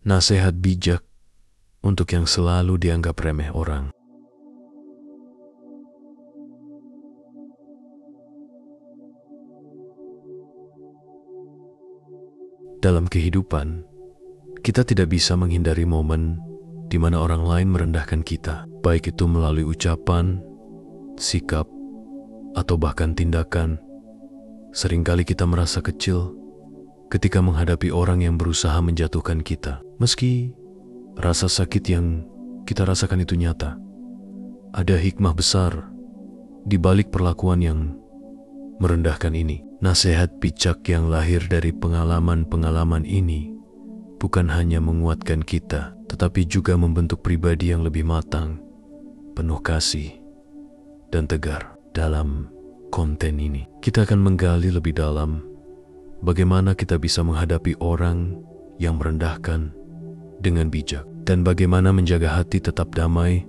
Nasihat bijak untuk yang selalu dianggap remeh orang. Dalam kehidupan, kita tidak bisa menghindari momen di mana orang lain merendahkan kita, baik itu melalui ucapan, sikap, atau bahkan tindakan. Seringkali kita merasa kecil ketika menghadapi orang yang berusaha menjatuhkan kita. Meski rasa sakit yang kita rasakan itu nyata, ada hikmah besar di balik perlakuan yang merendahkan ini. Nasihat bijak yang lahir dari pengalaman-pengalaman ini bukan hanya menguatkan kita, tetapi juga membentuk pribadi yang lebih matang, penuh kasih, dan tegar. Dalam konten ini, kita akan menggali lebih dalam bagaimana kita bisa menghadapi orang yang merendahkan dengan bijak, dan bagaimana menjaga hati tetap damai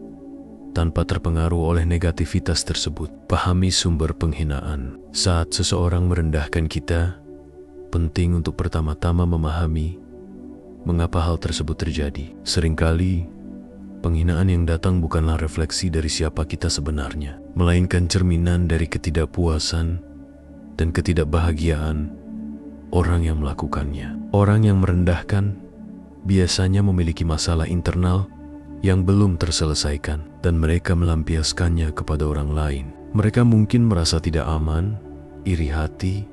tanpa terpengaruh oleh negativitas tersebut. Pahami sumber penghinaan. Saat seseorang merendahkan kita, penting untuk pertama-tama memahami mengapa hal tersebut terjadi. Seringkali, penghinaan yang datang bukanlah refleksi dari siapa kita sebenarnya, melainkan cerminan dari ketidakpuasan dan ketidakbahagiaan orang yang melakukannya. Orang yang merendahkan biasanya memiliki masalah internal yang belum terselesaikan, dan mereka melampiaskannya kepada orang lain. Mereka mungkin merasa tidak aman, iri hati,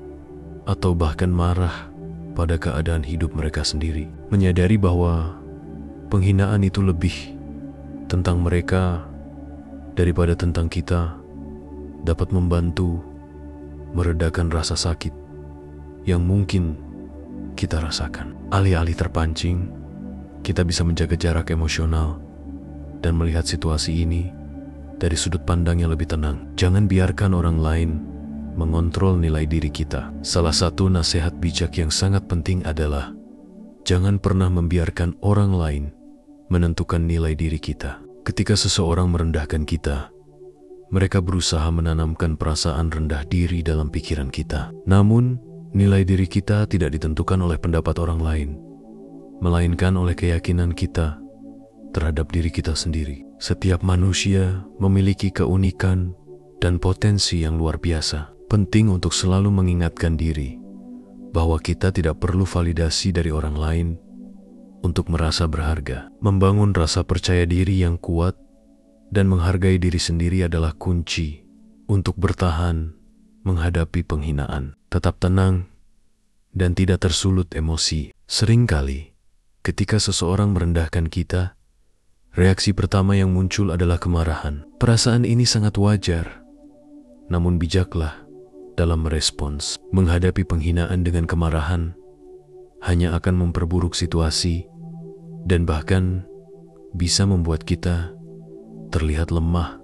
atau bahkan marah pada keadaan hidup mereka sendiri. Menyadari bahwa penghinaan itu lebih tentang mereka daripada tentang kita dapat membantu meredakan rasa sakit yang mungkin kita rasakan. Alih-alih terpancing, kita bisa menjaga jarak emosional dan melihat situasi ini dari sudut pandang yang lebih tenang. Jangan biarkan orang lain mengontrol nilai diri kita. Salah satu nasihat bijak yang sangat penting adalah jangan pernah membiarkan orang lain menentukan nilai diri kita. Ketika seseorang merendahkan kita, mereka berusaha menanamkan perasaan rendah diri dalam pikiran kita. Namun, nilai diri kita tidak ditentukan oleh pendapat orang lain, melainkan oleh keyakinan kita terhadap diri kita sendiri. Setiap manusia memiliki keunikan dan potensi yang luar biasa. Penting untuk selalu mengingatkan diri bahwa kita tidak perlu validasi dari orang lain untuk merasa berharga. Membangun rasa percaya diri yang kuat dan menghargai diri sendiri adalah kunci untuk bertahan menghadapi penghinaan. Tetap tenang dan tidak tersulut emosi. Seringkali, ketika seseorang merendahkan kita, reaksi pertama yang muncul adalah kemarahan. Perasaan ini sangat wajar, namun bijaklah dalam merespons. Menghadapi penghinaan dengan kemarahan hanya akan memperburuk situasi dan bahkan bisa membuat kita terlihat lemah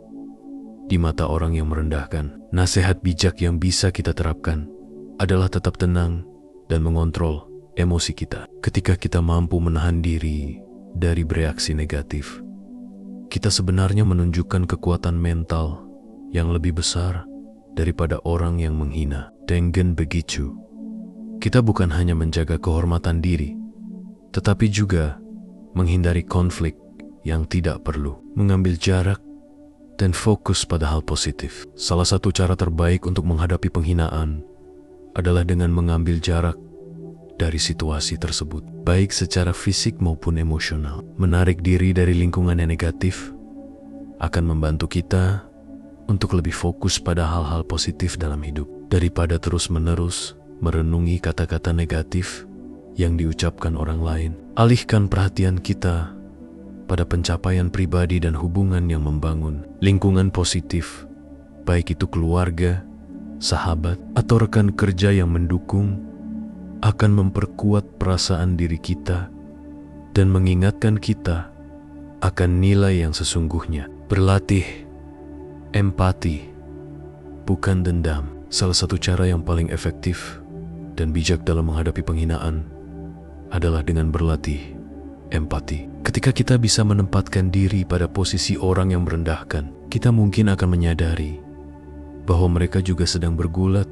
di mata orang yang merendahkan. Nasihat bijak yang bisa kita terapkan adalah tetap tenang dan mengontrol emosi kita. Ketika kita mampu menahan diri dari bereaksi negatif, kita sebenarnya menunjukkan kekuatan mental yang lebih besar daripada orang yang menghina. Dengan begitu, kita bukan hanya menjaga kehormatan diri, tetapi juga menghindari konflik yang tidak perlu, mengambil jarak, dan fokus pada hal positif. Salah satu cara terbaik untuk menghadapi penghinaan adalah dengan mengambil jarak dari situasi tersebut, baik secara fisik maupun emosional. Menarik diri dari lingkungan yang negatif akan membantu kita untuk lebih fokus pada hal-hal positif dalam hidup, daripada terus-menerus merenungi kata-kata negatif yang diucapkan orang lain. Alihkan perhatian kita pada pencapaian pribadi dan hubungan yang membangun. Lingkungan positif, baik itu keluarga, sahabat, atau rekan kerja yang mendukung, akan memperkuat perasaan diri kita dan mengingatkan kita akan nilai yang sesungguhnya. Berlatih empati, bukan dendam. Salah satu cara yang paling efektif dan bijak dalam menghadapi penghinaan adalah dengan berlatih empati. Ketika kita bisa menempatkan diri pada posisi orang yang merendahkan, kita mungkin akan menyadari bahwa mereka juga sedang bergulat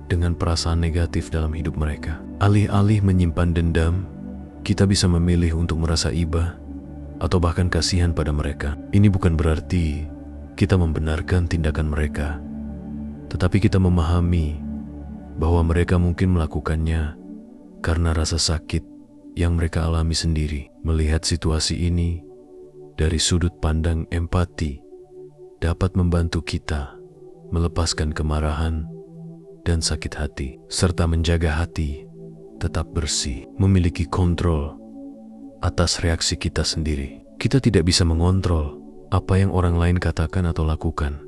dengan perasaan negatif dalam hidup mereka. Alih-alih menyimpan dendam kita bisa memilih untuk merasa iba atau bahkan kasihan pada mereka. Ini bukan berarti kita membenarkan tindakan mereka, tetapi kita memahami bahwa mereka mungkin melakukannya karena rasa sakit yang mereka alami sendiri. Melihat situasi ini dari sudut pandang empati dapat membantu kita melepaskan kemarahan dan sakit hati, serta menjaga hati tetap bersih, memiliki kontrol atas reaksi kita sendiri. Kita tidak bisa mengontrol apa yang orang lain katakan atau lakukan,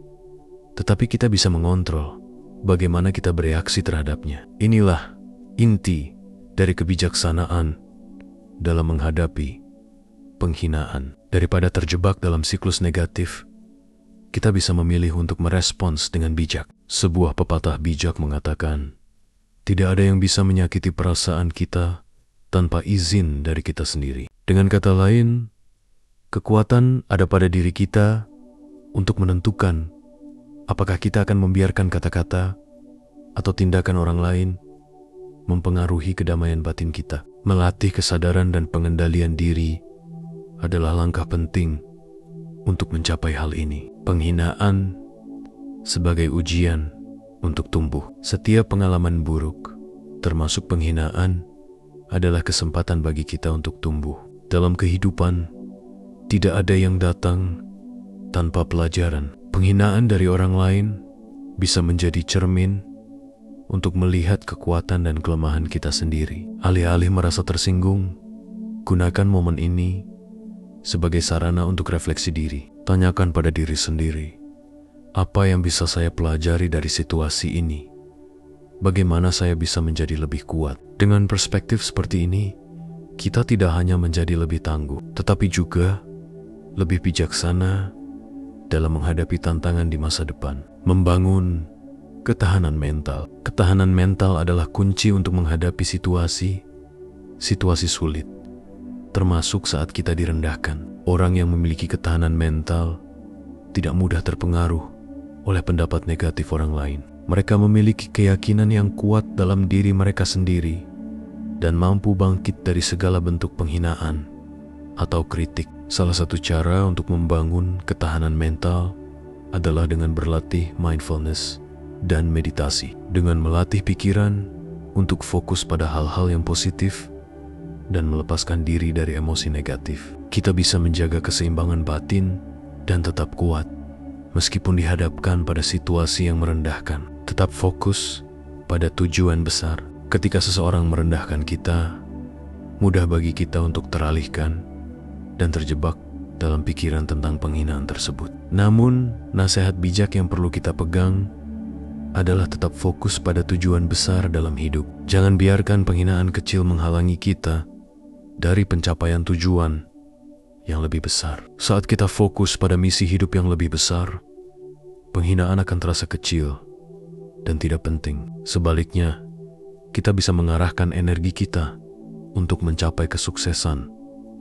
tetapi kita bisa mengontrol bagaimana kita bereaksi terhadapnya. Inilah inti dari kebijaksanaan dalam menghadapi penghinaan. Daripada terjebak dalam siklus negatif, kita bisa memilih untuk merespons dengan bijak. Sebuah pepatah bijak mengatakan, tidak ada yang bisa menyakiti perasaan kita tanpa izin dari kita sendiri. Dengan kata lain, kekuatan ada pada diri kita untuk menentukan apakah kita akan membiarkan kata-kata atau tindakan orang lain mempengaruhi kedamaian batin kita. Melatih kesadaran dan pengendalian diri adalah langkah penting untuk mencapai hal ini. Penghinaan sebagai ujian untuk tumbuh. Setiap pengalaman buruk, termasuk penghinaan, adalah kesempatan bagi kita untuk tumbuh. Dalam kehidupan, tidak ada yang datang tanpa pelajaran. Penghinaan dari orang lain bisa menjadi cermin untuk melihat kekuatan dan kelemahan kita sendiri. Alih-alih merasa tersinggung, gunakan momen ini sebagai sarana untuk refleksi diri. Tanyakan pada diri sendiri, apa yang bisa saya pelajari dari situasi ini? Bagaimana saya bisa menjadi lebih kuat? Dengan perspektif seperti ini, kita tidak hanya menjadi lebih tangguh, tetapi juga lebih bijaksana dalam menghadapi tantangan di masa depan. Membangun ketahanan mental. Ketahanan mental adalah kunci untuk menghadapi situasi sulit, termasuk saat kita direndahkan. Orang yang memiliki ketahanan mental tidak mudah terpengaruh oleh pendapat negatif orang lain. Mereka memiliki keyakinan yang kuat dalam diri mereka sendiri dan mampu bangkit dari segala bentuk penghinaan atau kritik. Salah satu cara untuk membangun ketahanan mental adalah dengan berlatih mindfulness dan meditasi. Dengan melatih pikiran untuk fokus pada hal-hal yang positif dan melepaskan diri dari emosi negatif, kita bisa menjaga keseimbangan batin dan tetap kuat meskipun dihadapkan pada situasi yang merendahkan. Tetap fokus pada tujuan besar. Ketika seseorang merendahkan kita, mudah bagi kita untuk teralihkan dan terjebak dalam pikiran tentang penghinaan tersebut. Namun, nasihat bijak yang perlu kita pegang adalah tetap fokus pada tujuan besar dalam hidup. Jangan biarkan penghinaan kecil menghalangi kita dari pencapaian tujuan yang lebih besar. Saat kita fokus pada misi hidup yang lebih besar, penghinaan akan terasa kecil dan tidak penting. Sebaliknya, kita bisa mengarahkan energi kita untuk mencapai kesuksesan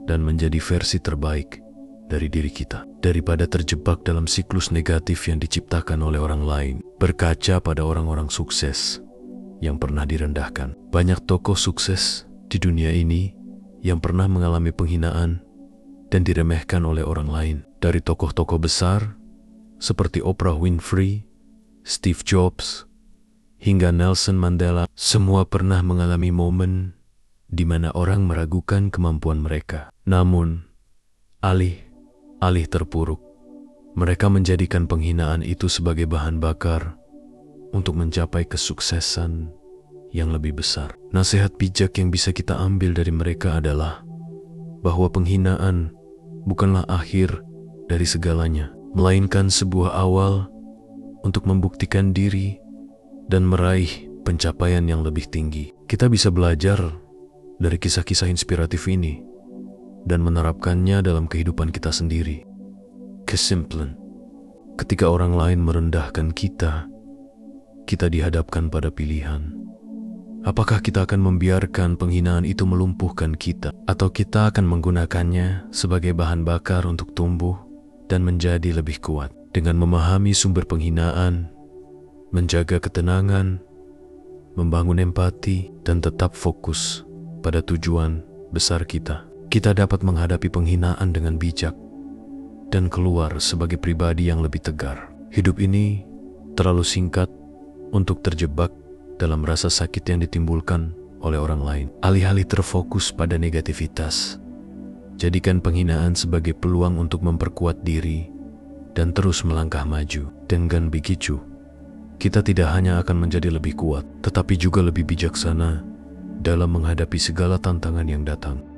dan menjadi versi terbaik dari diri kita. Daripada terjebak dalam siklus negatif yang diciptakan oleh orang lain, berkaca pada orang-orang sukses yang pernah direndahkan. Banyak tokoh sukses di dunia ini yang pernah mengalami penghinaan dan diremehkan oleh orang lain. Dari tokoh-tokoh besar seperti Oprah Winfrey, Steve Jobs, hingga Nelson Mandela, semua pernah mengalami momen di mana orang meragukan kemampuan mereka. Namun, alih terpuruk, mereka menjadikan penghinaan itu sebagai bahan bakar untuk mencapai kesuksesan yang lebih besar. Nasihat bijak yang bisa kita ambil dari mereka adalah bahwa penghinaan bukanlah akhir dari segalanya, melainkan sebuah awal untuk membuktikan diri dan meraih pencapaian yang lebih tinggi. Kita bisa belajar dari kisah-kisah inspiratif ini dan menerapkannya dalam kehidupan kita sendiri. Kesimpulan, ketika orang lain merendahkan kita dihadapkan pada pilihan. Apakah kita akan membiarkan penghinaan itu melumpuhkan kita, atau kita akan menggunakannya sebagai bahan bakar untuk tumbuh dan menjadi lebih kuat? Dengan memahami sumber penghinaan, menjaga ketenangan, membangun empati, dan tetap fokus pada tujuan, besar kita. Kita dapat menghadapi penghinaan dengan bijak dan keluar sebagai pribadi yang lebih tegar. Hidup ini terlalu singkat untuk terjebak dalam rasa sakit yang ditimbulkan oleh orang lain. Alih-alih terfokus pada negativitas, jadikan penghinaan sebagai peluang untuk memperkuat diri dan terus melangkah maju. Dengan begitu, kita tidak hanya akan menjadi lebih kuat, tetapi juga lebih bijaksana dalam menghadapi segala tantangan yang datang.